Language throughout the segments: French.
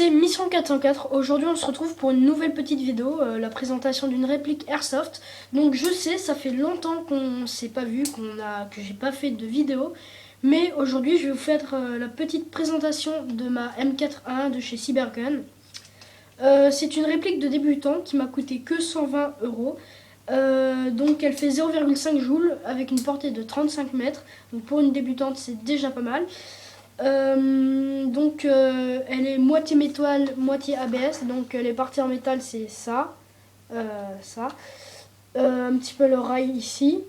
c'est Mission 404. Aujourd'hui on se retrouve pour une nouvelle petite vidéo, la présentation d'une réplique Airsoft. Donc je sais, ça fait longtemps qu'on s'est pas vu, que j'ai pas fait de vidéo. Mais aujourd'hui je vais vous faire la petite présentation de ma M4A1 de chez Cybergun. C'est une réplique de débutant qui m'a coûté que 120 €. Donc elle fait 0,5 joules avec une portée de 35 mètres. Donc pour une débutante c'est déjà pas mal. Elle est moitié métal, moitié ABS. Donc les parties en métal c'est ça, un petit peu le rail ici.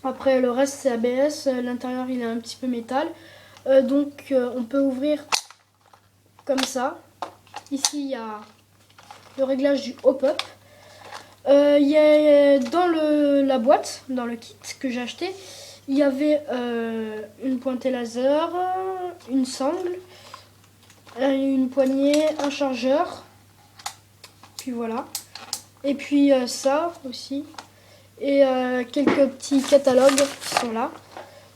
Après le reste c'est ABS, l'intérieur il est un petit peu métal. On peut ouvrir comme ça. Ici il y a le réglage du hop-up. Il y a dans la boîte, dans le kit que j'ai acheté, il y avait une pointée laser, une sangle, une poignée, un chargeur, puis voilà. Et puis ça aussi, et quelques petits catalogues qui sont là.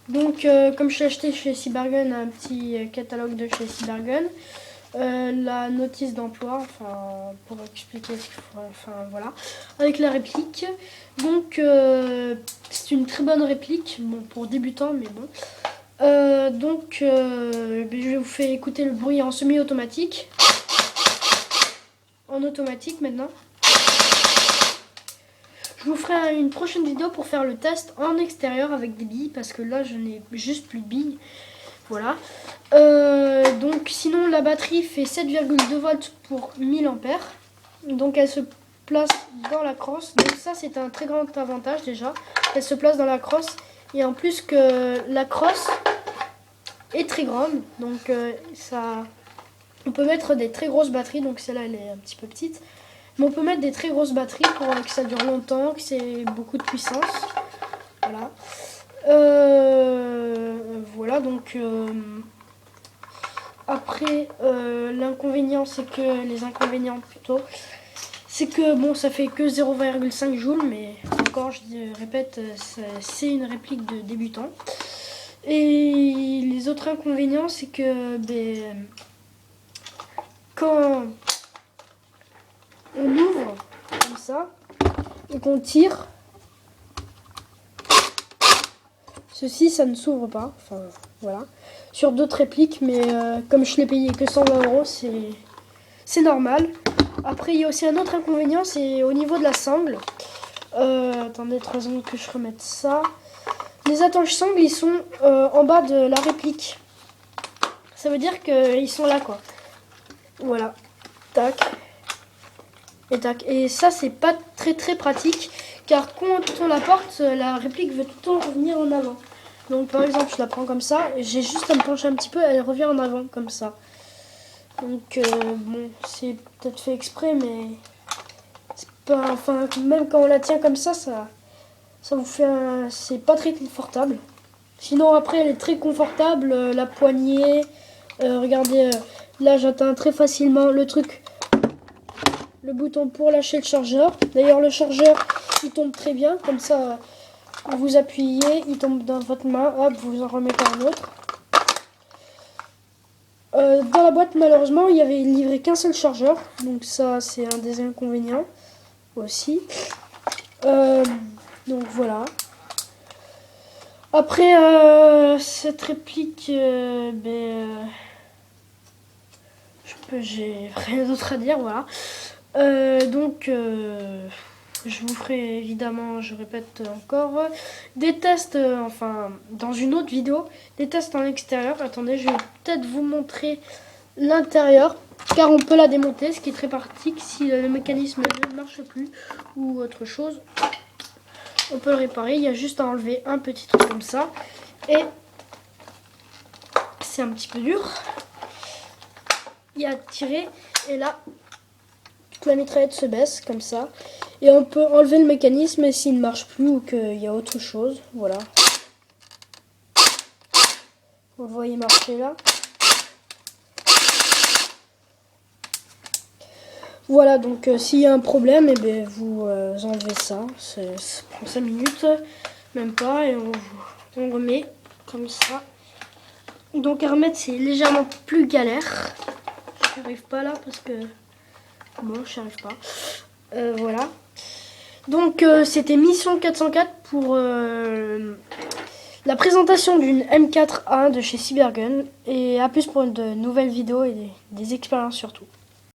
Donc comme je l'ai acheté chez Cybergun, un petit catalogue de chez Cybergun. La notice d'emploi, enfin pour expliquer ce qu'il faut, enfin voilà, avec la réplique. Donc c'est une très bonne réplique, bon pour débutants mais bon. Je vous fais écouter le bruit en semi-automatique, en automatique maintenant. Je vous ferai une prochaine vidéo pour faire le test en extérieur avec des billes parce que là je n'ai juste plus de billes. Voilà. Donc sinon la batterie fait 7,2 volts pour 1000 ampères. Donc elle se place dans la crosse. Donc ça c'est un très grand avantage déjà. Elle se place dans la crosse. Et en plus que la crosse est très grande. Donc on peut mettre des très grosses batteries. Donc celle-là elle est un petit peu petite. Mais on peut mettre des très grosses batteries pour que ça dure longtemps, que c'est beaucoup de puissance. Voilà. Voilà donc après l'inconvénient c'est que bon ça fait que 0,5 joules, mais encore je répète c'est une réplique de débutant. Et les autres inconvénients c'est que quand on ouvre comme ça et qu'on tire, ceci ça ne s'ouvre pas, enfin voilà, sur d'autres répliques, mais comme je l'ai payé que 120 €, c'est normal. Après il y a aussi un autre inconvénient, c'est au niveau de la sangle. Attendez 3 secondes que je remette ça. Les attaches sangles ils sont en bas de la réplique. Ça veut dire qu'ils sont là quoi. Voilà, tac. Et tac. Et ça c'est pas très pratique, car quand on la porte, la réplique veut tout le temps revenir en avant. Donc par exemple je la prends comme ça, j'ai juste à me pencher un petit peu, elle revient en avant comme ça. Donc bon, c'est peut-être fait exprès, mais c'est pas, enfin même quand on la tient comme ça vous fait c'est pas très confortable. Sinon après elle est très confortable, la poignée, regardez, là j'atteins très facilement le le bouton pour lâcher le chargeur. D'ailleurs le chargeur il tombe très bien, comme ça vous appuyez, il tombe dans votre main, hop, vous en remettez un autre. Dans la boîte malheureusement il y avait livré qu'un seul chargeur, donc ça c'est un des inconvénients aussi. Donc voilà. Après cette réplique, j'ai rien d'autre à dire, voilà. Je vous ferai évidemment, je répète encore, des tests, enfin dans une autre vidéo, des tests en extérieur. Attendez, je vais peut-être vous montrer l'intérieur, car on peut la démonter, ce qui est très pratique si le mécanisme ne marche plus ou autre chose. On peut le réparer, il y a juste à enlever un petit truc comme ça, et c'est un petit peu dur. Il y a à tirer, et là la mitraillette se baisse comme ça, et on peut enlever le mécanisme s'il ne marche plus ou qu'il y a autre chose. Voilà, vous le voyez marcher là. Voilà, donc s'il y a un problème, vous enlevez ça, ça prend 5 minutes, même pas, et on remet comme ça. Donc à remettre c'est légèrement plus galère. J'y arrive pas là parce que... Bon, j'y arrive pas. Voilà. Donc, c'était Mission 404 pour la présentation d'une M4A1 de chez Cybergun. Et à plus pour de nouvelles vidéos et des expériences surtout.